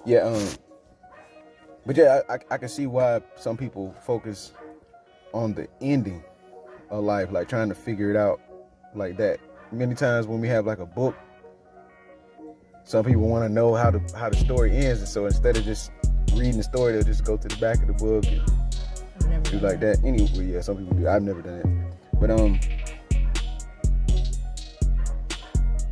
Yeah, but yeah, I can see why some people focus on the ending of life, like trying to figure it out like that. Many times when we have like a book, some people want to know how the story ends, and so instead of just reading the story, they'll just go to the back of the book and do like that. Anyway, yeah, some people do. I've never done it,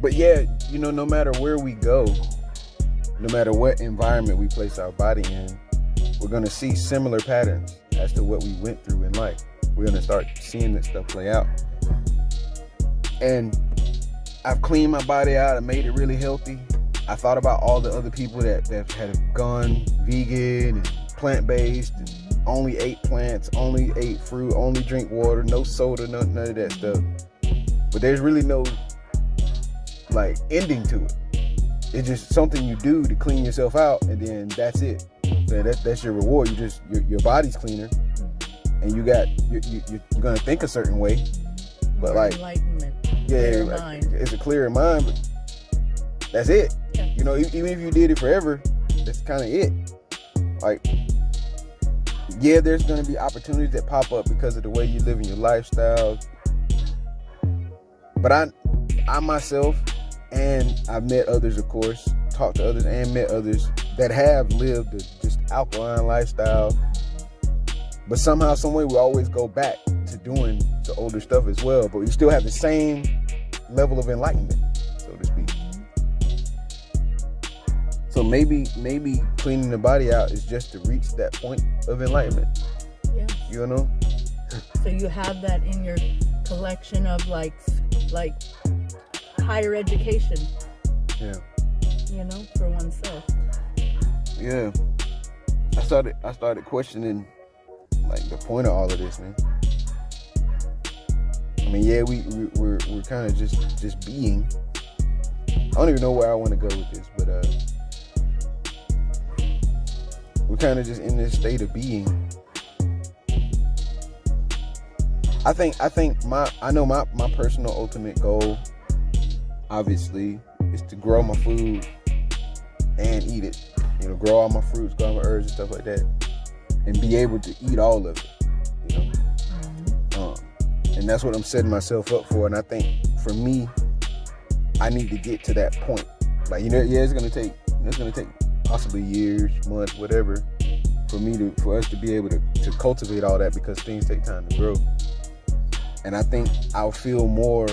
but yeah, no matter where we go, no matter what environment we place our body in, we're gonna see similar patterns as to what we went through in life. We're gonna start seeing this stuff play out. And I've cleaned my body out. I made it really healthy. I thought about all the other people that had gone vegan and plant-based and only ate plants, only ate fruit, only drink water, no soda, none of that stuff. But there's really no like ending to it. It's just something you do to clean yourself out, and then that's it. So that's your reward. Your body's cleaner, and you're gonna think a certain way. But like enlightenment, yeah, like, it's a clearer mind. But that's it. Yeah. Even if you did it forever, that's kind of it. Like, yeah, there's gonna be opportunities that pop up because of the way you live in your lifestyle. But I myself, and I've met others, of course, talked to others and met others that have lived a just alkaline lifestyle. But somehow, some way, we always go back to doing the older stuff as well. But we still have the same level of enlightenment, so to speak. So maybe cleaning the body out is just to reach that point of enlightenment. Yeah. So you have that in your collection of like higher education. Yeah. For oneself. Yeah. I started questioning like the point of all of this, man. I mean, yeah, we're kind of just being. I don't even know where I want to go with this, but we're kind of just in this state of being. I think my personal ultimate goal, obviously, is to grow my food and eat it. Grow all my fruits, grow all my herbs and stuff like that, and be able to eat all of it. And that's what I'm setting myself up for. And I think for me, I need to get to that point. Like, it's gonna take possibly years, months, whatever, for us to be able to cultivate all that, because things take time to grow. And I think I'll feel more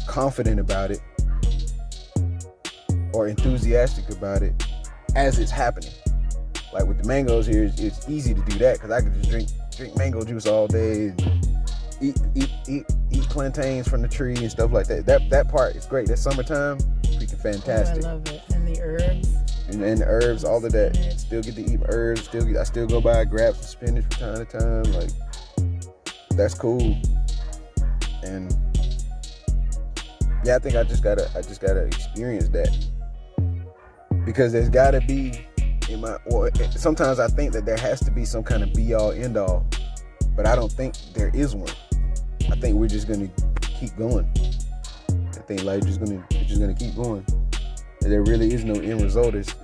confident about it or enthusiastic about it as it's happening. Like with the mangoes here, it's easy to do that because I can just drink mango juice all day and eat plantains from the tree and stuff like that. That part is great. That summertime, freaking fantastic. I love it. And the herbs. And the herbs, all of that. Still get to eat herbs. I still go by, grab some spinach from time to time. Like, that's cool. And yeah, I think I just gotta experience that, because there's gotta be sometimes I think that there has to be some kind of be all end all, but I don't think there is one. I think we're just gonna keep going. I think life is just gonna keep going. And there really is no end result. It's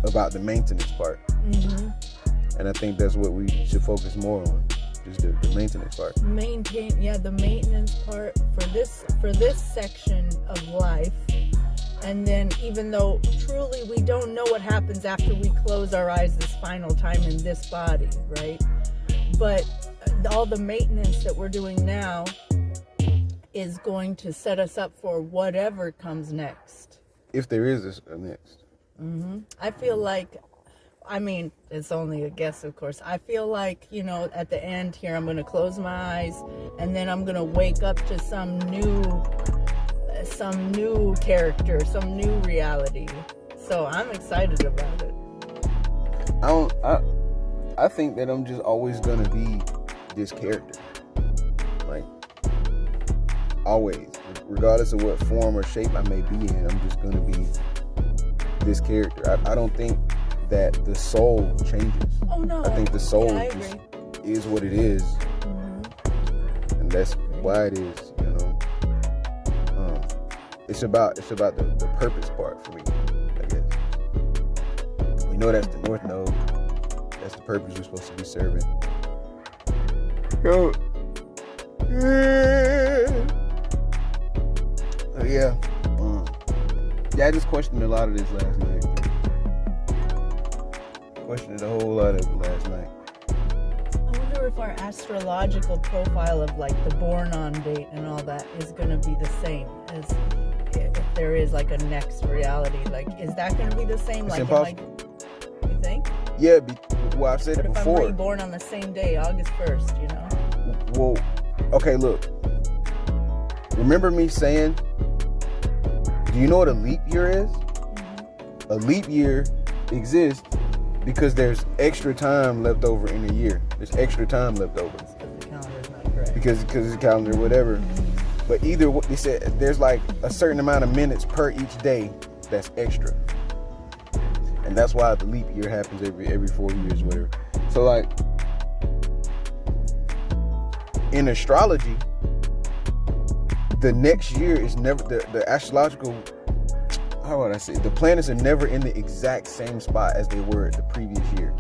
about the maintenance part. Mm-hmm. And I think that's what we should focus more on. Just the maintenance part. The maintenance part for this section of life. And then, even though truly we don't know what happens after we close our eyes this final time in this body, right? But all the maintenance that we're doing now is going to set us up for whatever comes next. If there is a next. Mm-hmm. I feel like, it's only a guess, of course. I feel like, at the end here, I'm going to close my eyes and then I'm going to wake up to some new character, some new reality. So I'm excited about it. I think that I'm just always going to be this character. Like, always. Regardless of what form or shape I may be in, I'm just going to be this character. I don't think that the soul changes. Oh no. I think the soul is what it is. Mm-hmm. And that's why it is, It's about the purpose part for me, I guess. know that's the north node. That's the purpose you're supposed to be serving. Yo. Yeah. Yeah, I just questioned a lot of this last night. Questioned a whole lot of it last night. I wonder if our astrological profile of like the born on date and all that is going to be the same as if there is like a next reality. Like, is that going to be the same? It's like, impossible. You think? Yeah, well, I've said but it if before. I'm reborn on the same day, August 1st, you know? Well, okay, look. Remember me saying, do you know what a leap year is? Mm-hmm. A leap year exists because there's extra time left over in a year. There's extra time left over. Because the calendar is not correct. Because it's a calendar, whatever. Mm-hmm. But either what they said, there's like a certain amount of minutes per each day that's extra. And that's why the leap year happens every 4 years, whatever. So like in astrology, the next year is never the astrological, how would I say, the planets are never in the exact same spot as they were the previous year.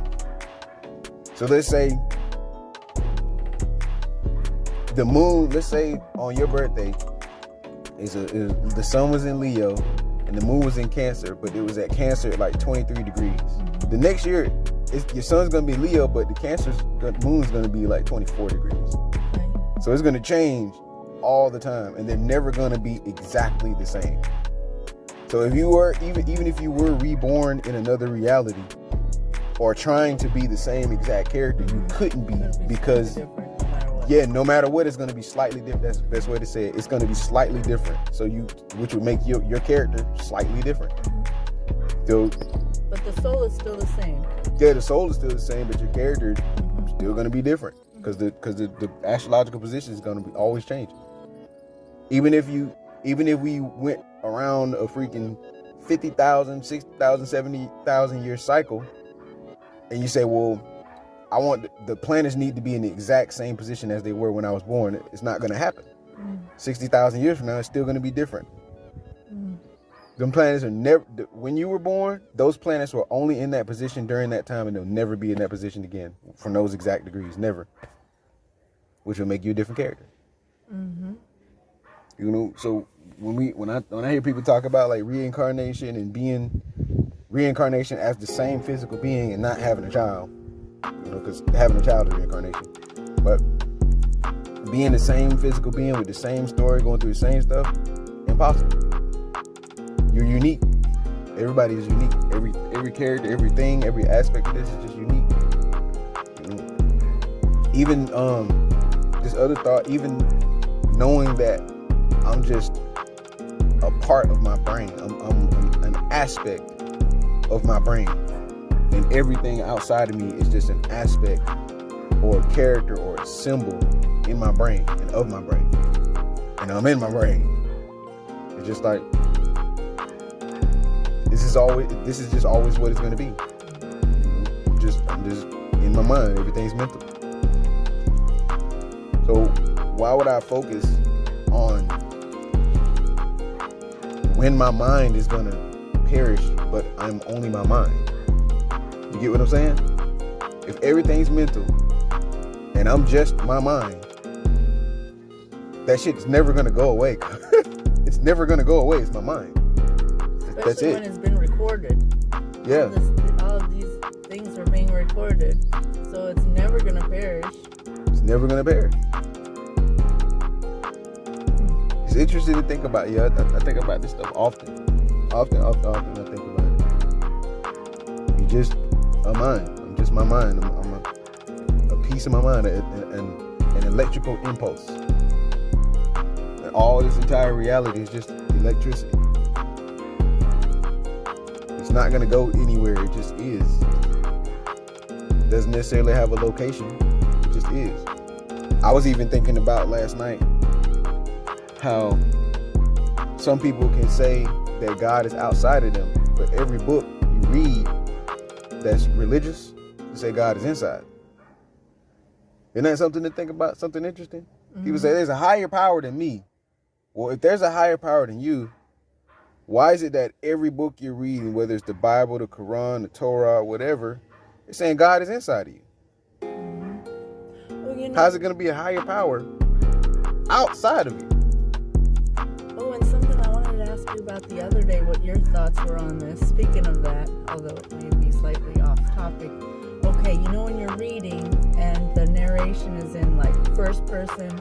So let's say the moon, let's say on your birthday the sun was in Leo and the moon was in Cancer, but it was at Cancer at like 23 degrees. The next year your sun's gonna be Leo, but the moon's gonna be like 24 degrees. So it's gonna change all the time, and they're never gonna be exactly the same. So if you were even if you were reborn in another reality or trying to be the same exact character, you couldn't be, because no matter what, it's gonna be slightly different. That's the best way to say it. It's gonna be slightly different. So which would make your character slightly different. So, but the soul is still the same. Yeah, the soul is still the same, but your character is still gonna be different because the astrological position is gonna be always changing. Even if we went around a freaking 50,000, 60,000, 70,000 year cycle, and you say, well, I want the planets need to be in the exact same position as they were when I was born, it's not going to happen. 60,000 years from now, it's still going to be different. Them planets are never, when you were born, those planets were only in that position during that time, and they'll never be in that position again from those exact degrees, never. Which will make you a different character. Mm-hmm. You know, so when I hear people talk about like reincarnation and being reincarnation as the same physical being and not having a child, you know, because having a child is reincarnation, but being the same physical being with the same story, going through the same stuff, impossible. You're unique. Everybody is unique. Every character, everything, every aspect of this is just unique. You know? Even this other thought, even knowing that I'm just a part of my brain. I'm an aspect of my brain. And everything outside of me is just an aspect or a character or a symbol in my brain and of my brain. And I'm in my brain. It's just like, this is just always what it's going to be. I'm just in my mind. Everything's mental. So why would I focus on when my mind is gonna perish, but I'm only my mind? You get what I'm saying? If everything's mental and I'm just my mind, that shit's never gonna go away. It's never gonna go away. It's my mind. Especially that's it. When it's been recorded. Yeah. All of these things are being recorded, so it's never gonna perish. It's never gonna perish. It's interesting to think about. Yeah, I think about this stuff often. Often I think about it. You're just a mind. I'm just my mind. I'm a piece of my mind, an electrical impulse. And all this entire reality is just electricity. It's not gonna go anywhere. It just is. It doesn't necessarily have a location. It just is. I was even thinking about last night how some people can say that God is outside of them, but every book you read that's religious, you say God is inside. Isn't that something to think about? Something interesting? Mm-hmm. People say there's a higher power than me. Well, if there's a higher power than you, Why is it that every book you're reading, whether it's the Bible, the Quran, the Torah, whatever, it's saying God is inside of you? Well, How's it going to be a higher power outside of you? Oh, and something I wanted to ask you about the other day, what your thoughts were on this. Speaking of that, although it may be slightly off topic. Okay, when you're reading and the narration is in like first person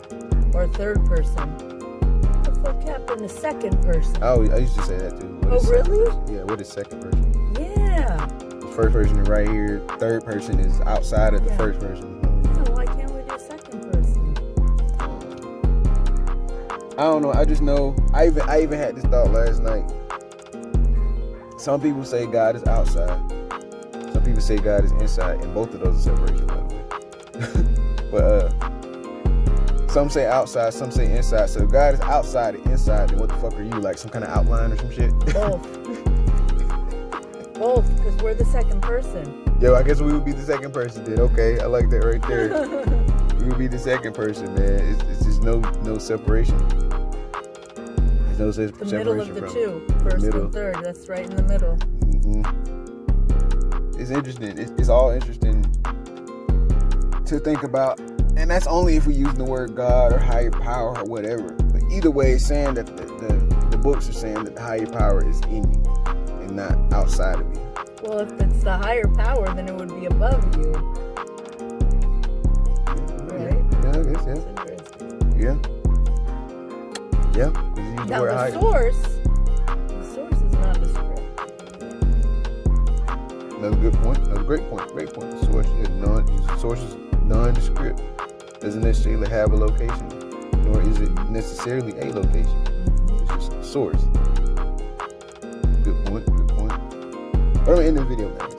or third person, what the fuck happened to second person? Oh, I used to say that too. Oh, really? Yeah, what is second person? Yeah. First person is right here. Third person is outside of the first person. Yeah, why can't we do second person? I don't know. I just know. I even had this thought last night. Some people say God is outside. Some people say God is inside, and both of those are separation, by the way. But some say outside, some say inside. So if God is outside and inside, then what the fuck are you? Like some kind of outline or some shit? Both, because we're the second person. Yo, I guess we would be the second person then. Okay, I like that right there. We would be the second person, man. It's just no separation. There's no separation. The middle of the two, first and third. That's right in the middle. It's interesting. It's all interesting to think about, and that's only if we use the word God or higher power or whatever. But either way, it's saying that the books are saying that the higher power is in you and not outside of you. Well, if it's the higher power, then it would be above you. Right? Yeah, I guess, That's interesting. Yeah. Now the source is nondescript. Another good point. Another great point. Great point. The source is nondescript. Doesn't necessarily have a location, nor is it necessarily a location. It's just the source. Good point. Good point. I'm gonna end this video, man.